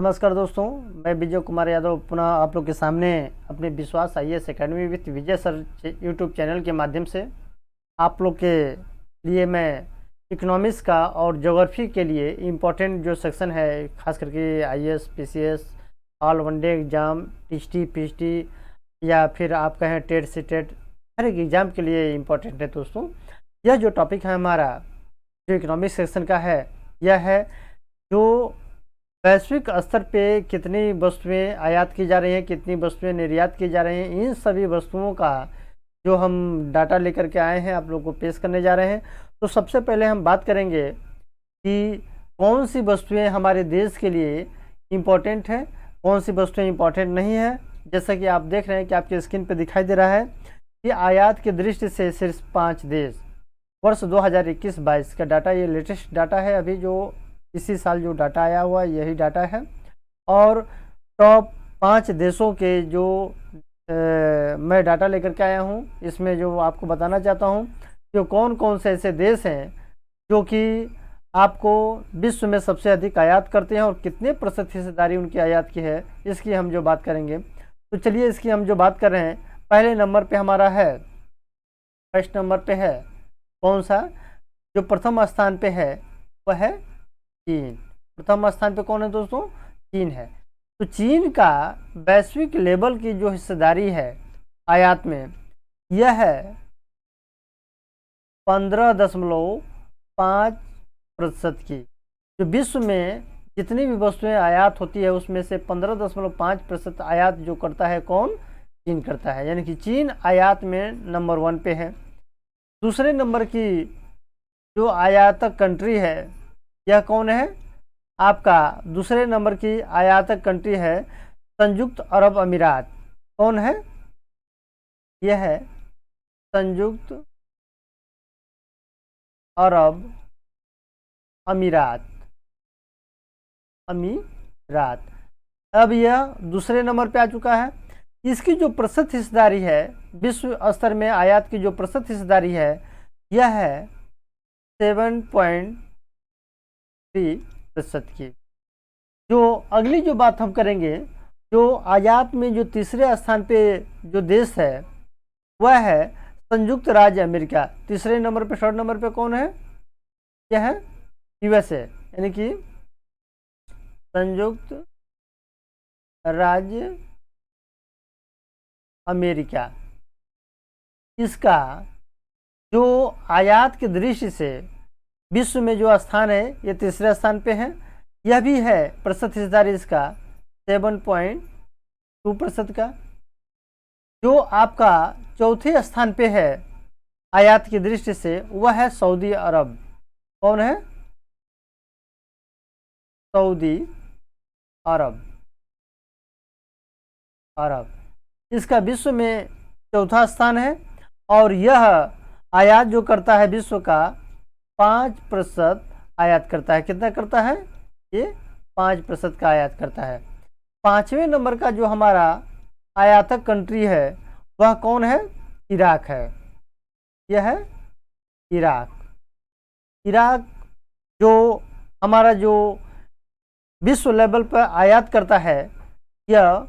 नमस्कार दोस्तों, मैं विजय कुमार यादव पुनः आप लोग के सामने अपने विश्वास IAS academy with Vijay sir YouTube channel के माध्यम से आप लोग के लिए मैं इकोनॉमिक्स का और ज्योग्राफी के लिए इम्पोर्टेंट जो सेक्शन है, खास करके IAS PCS all one day exam TST PhD या फिर आप कहें टेट सीटेट, हर एक एग्ज़ाम के लिए इम्पोर्टेंट है दोस्तों। यह जो टॉपिक है हमारा जो इकोनॉमिक्स सेक्शन का है, यह है जो वैश्विक स्तर पे कितनी वस्तुएं आयात की जा रही हैं, कितनी वस्तुएं निर्यात की जा रही हैं, इन सभी वस्तुओं का जो हम डाटा लेकर के आए हैं आप लोग को पेश करने जा रहे हैं। तो सबसे पहले हम बात करेंगे कि कौन सी वस्तुएं हमारे देश के लिए इम्पोर्टेंट हैं, कौन सी वस्तुएं इम्पोर्टेंट नहीं है। जैसा कि आप देख रहे हैं कि आपके स्क्रीन पर दिखाई दे रहा है कि आयात की दृष्टि से सिर्फ 5 देश वर्ष 2021-22 का डाटा, ये लेटेस्ट डाटा है, अभी जो इसी साल जो डाटा आया हुआ यही डाटा है। और टॉप 5 देशों के जो मैं डाटा लेकर के आया हूँ, इसमें जो आपको बताना चाहता हूँ जो कौन कौन से ऐसे देश हैं जो कि आपको विश्व में सबसे अधिक आयात करते हैं और कितने प्रतिशत हिस्सेदारी उनकी आयात की है, इसकी हम जो बात करेंगे। तो चलिए इसकी हम जो बात कर रहे हैं, पहले नंबर पे हमारा है, फर्स्ट नंबर पे है कौन सा, जो प्रथम स्थान पे है वह है चीन। प्रथम स्थान पे कौन है दोस्तों? चीन है। तो चीन का वैश्विक लेवल की जो हिस्सेदारी है आयात में, यह है 15.5% की। जो विश्व में जितनी भी वस्तुएं आयात होती है उसमें से 15.5% आयात जो करता है कौन? चीन करता है। यानी कि चीन आयात में नंबर 1 पे है। दूसरे नंबर की जो आयातक कंट्री है यह कौन है? आपका दूसरे नंबर की आयातक कंट्री है संयुक्त अरब अमीरात। कौन है? यह है संयुक्त अरब अमीरात। अब यह दूसरे नंबर पे आ चुका है। इसकी जो प्रतिशत हिस्सेदारी है विश्व स्तर में, आयात की जो प्रतिशत हिस्सेदारी है यह है 7.3% की। जो अगली जो बात हम करेंगे, जो आयात में जो तीसरे स्थान पे जो देश है वह है संयुक्त राज्य अमेरिका। तीसरे नंबर पे, थर्ड नंबर पे कौन है? यह है यूएसए, यानी कि संयुक्त राज्य अमेरिका। इसका जो आयात की दृष्टि से विश्व में जो स्थान है ये तीसरे स्थान पे है। यह भी है प्रतिशत हिस्सेदारी इसका 7.2% का। जो आपका चौथे स्थान पे है आयात की दृष्टि से वह है सऊदी अरब। कौन है? सऊदी अरब। इसका विश्व में चौथा स्थान है और यह आयात जो करता है विश्व का 5% आयात करता है। कितना करता है? ये 5% का आयात करता है। पांचवें नंबर का जो हमारा आयातक कंट्री है वह कौन है? इराक है। यह है इराक जो हमारा जो विश्व लेवल पर आयात करता है यह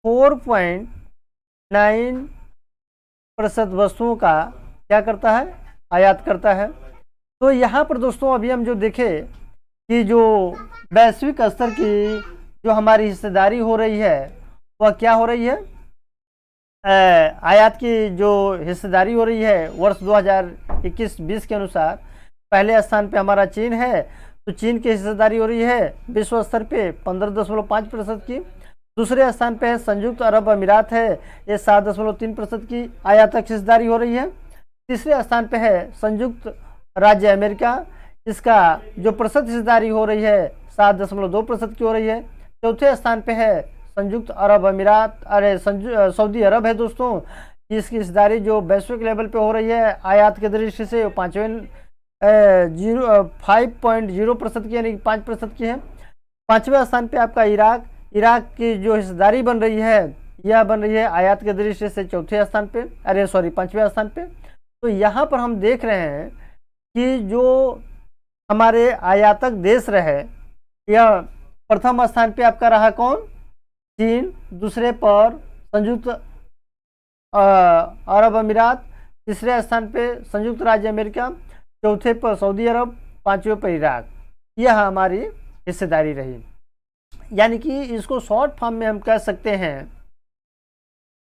4.9% वस्तुओं का क्या करता है? आयात करता है। तो यहाँ पर दोस्तों अभी हम जो देखें कि जो वैश्विक स्तर की जो हमारी हिस्सेदारी हो रही है वह क्या हो रही है? आयात की जो हिस्सेदारी हो रही है वर्ष 2021-20 के अनुसार पहले स्थान पे हमारा चीन है। तो चीन की हिस्सेदारी हो रही है विश्व स्तर पे 15.5% की। दूसरे स्थान पे है संयुक्त अरब अमीरात है, ये 7.3% की आयातक हिस्सेदारी हो रही है। तीसरे स्थान पे है संयुक्त राज्य अमेरिका, इसका जो प्रतिशत हिस्सेदारी हो रही है 7.2% की हो रही है। चौथे स्थान पे है संयुक्त अरब अमीरात, सऊदी अरब है दोस्तों। इसकी हिस्सेदारी जो वैश्विक लेवल पे हो रही है आयात की दृष्टि से 5.0% की, यानी 5% की है। पाँचवें स्थान पे आपका इराक की जो हिस्सेदारी बन रही है यह बन रही है आयात के दृष्टि से चौथे स्थान पे, पांचवें स्थान पे। तो यहाँ पर हम देख रहे हैं कि जो हमारे आयातक देश रहे यह प्रथम स्थान पे आपका रहा कौन? चीन, दूसरे पर संयुक्त अरब अमीरात, तीसरे स्थान पे संयुक्त राज्य अमेरिका, चौथे पर सऊदी अरब, पांचवें पर इराक। यह हमारी हिस्सेदारी रही। यानी कि इसको शॉर्ट फॉर्म में हम कह सकते हैं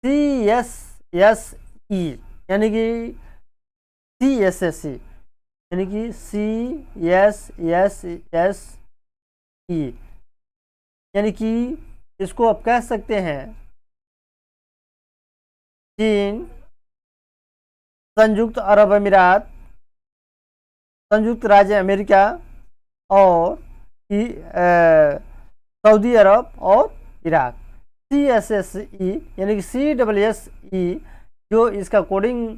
CSSE, यानी कि CSSE, यानी कि CSSE, यानी कि इसको आप कह सकते हैं चीन, संयुक्त अरब अमीरात, संयुक्त राज्य अमेरिका और सऊदी अरब और इराक। CSSE यानी कि CSSE जो इसका कोडिंग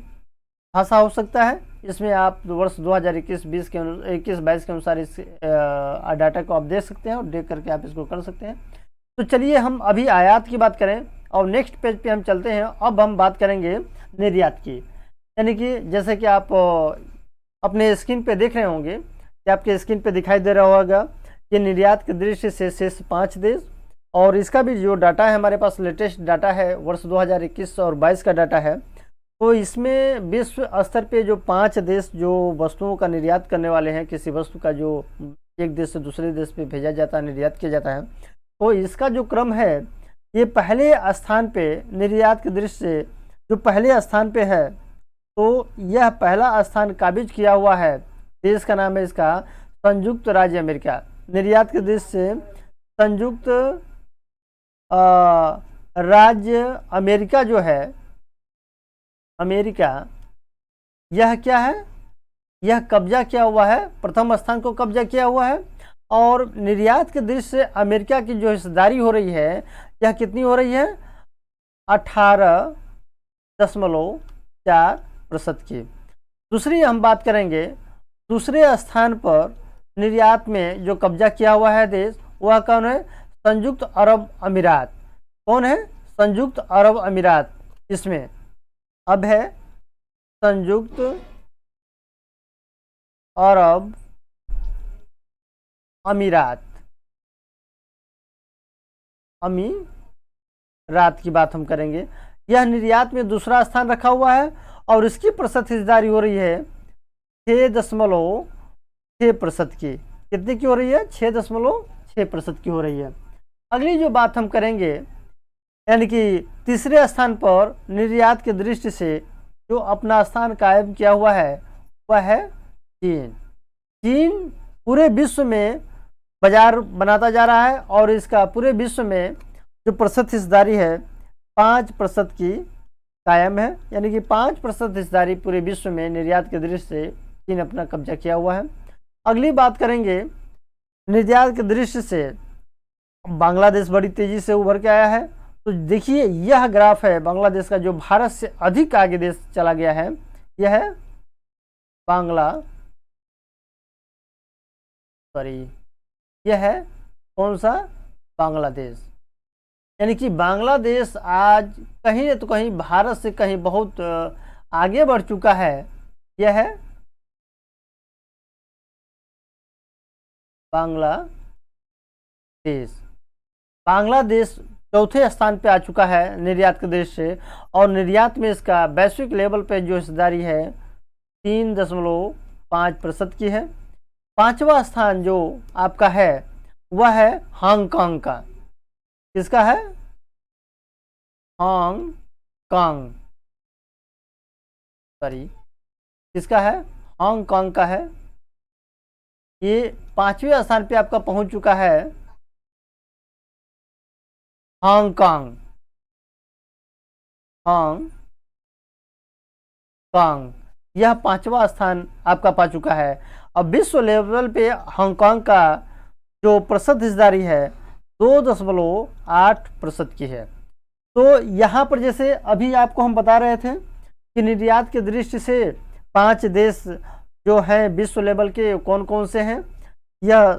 भाषा हो सकता है। इसमें आप वर्ष 2021-22 के अनुसार इस डाटा को आप देख सकते हैं और देख करके आप इसको कर सकते हैं। तो चलिए हम अभी आयात की बात करें और नेक्स्ट पेज पे हम चलते हैं। अब हम बात करेंगे निर्यात की, यानी कि जैसे कि आप अपने स्क्रीन पे देख रहे होंगे कि आपके स्क्रीन पे दिखाई दे रहा होगा ये निर्यात के दृष्टि से शेष 5 देश, और इसका भी जो डाटा है हमारे पास लेटेस्ट डाटा है वर्ष 2021 और 22 का डाटा है। तो इसमें विश्व स्तर पे जो 5 देश जो वस्तुओं का निर्यात करने वाले हैं, किसी वस्तु का जो एक देश से दूसरे देश पे भेजा जाता है, निर्यात किया जाता है, तो इसका जो क्रम है ये पहले स्थान पे निर्यात के दृष्टि से जो पहले स्थान पे है, तो यह पहला स्थान काबिज किया हुआ है। देश का नाम है इसका संयुक्त राज्य अमेरिका। निर्यात के दृष्टि से संयुक्त राज्य अमेरिका जो है, अमेरिका, यह क्या है, यह कब्जा किया हुआ है, प्रथम स्थान को कब्जा किया हुआ है। और निर्यात के दृष्टि से अमेरिका की जो हिस्सेदारी हो रही है यह कितनी हो रही है? 18.4% की। दूसरी हम बात करेंगे, दूसरे स्थान पर निर्यात में जो कब्जा किया हुआ है देश, वह कौन है? संयुक्त अरब अमीरात। कौन है? संयुक्त अरब अमीरात। इसमें अब है संयुक्त अरब अमीरात, अमीरात की बात हम करेंगे। यह निर्यात में दूसरा स्थान रखा हुआ है और इसकी प्रतिशत हिस्सेदारी हो रही है 6.6% की। कितने की हो रही है? 6.6% की हो रही है। अगली जो बात हम करेंगे, यानी कि तीसरे स्थान पर निर्यात के दृष्टि से जो अपना स्थान कायम किया हुआ है वह है चीन। चीन पूरे विश्व में बाजार बनाता जा रहा है और इसका पूरे विश्व में जो प्रतिशत हिस्सेदारी है 5% की कायम है, यानी कि 5% हिस्सेदारी पूरे विश्व में निर्यात के दृष्टि से चीन अपना कब्जा किया हुआ है। अगली बात करेंगे, निर्यात के दृष्टि से बांग्लादेश बड़ी तेजी से उभर के आया है। तो देखिए यह ग्राफ है बांग्लादेश का, जो भारत से अधिक आगे देश चला गया है। यह है यह है कौन सा? बांग्लादेश। यानी कि बांग्लादेश आज कहीं न तो कहीं भारत से कहीं बहुत आगे बढ़ चुका है। यह है बांग्लादेश। बांग्लादेश चौथे स्थान पे आ चुका है निर्यात के दृष्टि से, और निर्यात में इसका वैश्विक लेवल पे जो हिस्सेदारी है 3.5% की है। पांचवा स्थान जो आपका है वह है हांगकांग का। किसका है? हांगकांग, किसका है? हांगकांग का है। ये 5वें स्थान पे आपका पहुंच चुका है हांगकांग। यह 5वां स्थान आपका पा चुका है। अब विश्व लेवल पे हांगकांग का जो प्रतिशत हिस्सेदारी है 2.8% की है। तो यहाँ पर जैसे अभी आपको हम बता रहे थे कि निर्यात के दृष्टि से 5 देश जो हैं विश्व लेवल के कौन कौन से हैं। यह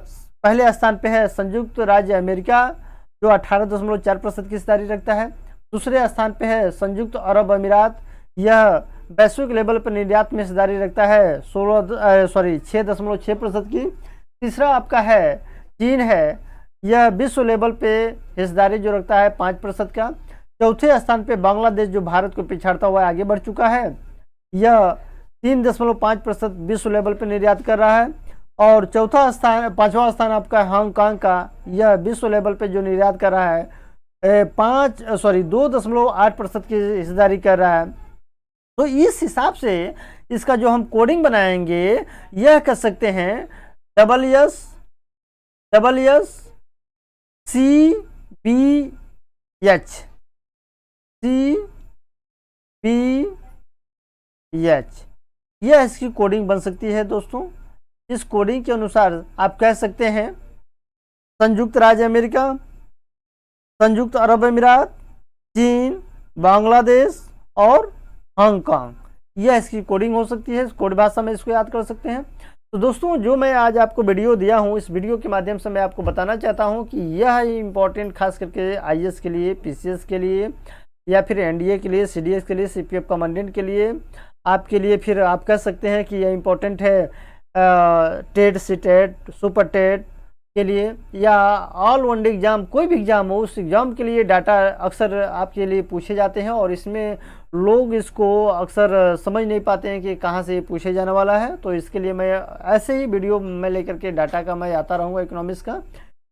पहले स्थान पे है संयुक्त राज्य अमेरिका जो 18.4% की हिस्सेदारी रखता है। दूसरे स्थान पे है संयुक्त अरब अमीरात, यह वैश्विक लेवल पर निर्यात में हिस्सेदारी रखता है 6.6% की। तीसरा आपका है चीन है यह विश्व लेवल पे हिस्सेदारी जो रखता है 5% का। चौथे स्थान पे बांग्लादेश जो भारत को पिछाड़ता हुआ आगे बढ़ चुका है, यह 3.5% विश्व लेवल पे निर्यात कर रहा है। और चौथा स्थान, पांचवा स्थान आपका हांगकांग का, यह विश्व लेवल पे जो निर्यात कर रहा है 2.8% की हिस्सेदारी कर रहा है। तो इस हिसाब से इसका जो हम कोडिंग बनाएंगे, यह कर सकते हैं डबल एस CBH यह इसकी कोडिंग बन सकती है दोस्तों। इस कोडिंग के अनुसार आप कह सकते हैं संयुक्त राज्य अमेरिका, संयुक्त अरब अमीरात, चीन, बांग्लादेश और हांगकांग, यह इसकी कोडिंग हो सकती है। कोड भाषा में इसको याद कर सकते हैं। तो दोस्तों, जो मैं आज आपको वीडियो दिया हूं, इस वीडियो के माध्यम से मैं आपको बताना चाहता हूं कि यह इम्पोर्टेंट खास करके आईएएस के लिए, पीसीएस के लिए, या फिर एनडीए के लिए, सीडीएस के लिए, सीपीएफ कमांडेंट के लिए, आपके लिए फिर आप कह सकते हैं कि यह इम्पोर्टेंट है टेट, सीटेट, सुपर टेट के लिए, या ऑल वन एग्जाम, कोई भी एग्जाम हो, उस एग्जाम के लिए डाटा अक्सर आपके लिए पूछे जाते हैं। और इसमें लोग इसको अक्सर समझ नहीं पाते हैं कि कहाँ से पूछे जाने वाला है। तो इसके लिए मैं ऐसे ही वीडियो मैं लेकर के डाटा का मैं आता रहूँगा इकोनॉमिक्स का,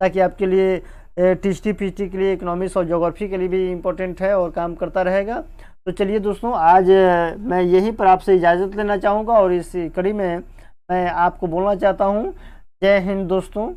ताकि आपके लिए टीएसटी पीटी के लिए इकोनॉमिक्स और ज्योग्राफी के लिए भी इम्पोर्टेंट है और काम करता रहेगा। तो चलिए दोस्तों, आज मैं यहीं पर आपसे इजाज़त लेना चाहूँगा और इस कड़ी में मैं आपको बोलना चाहता हूँ, जय हिंद दोस्तों।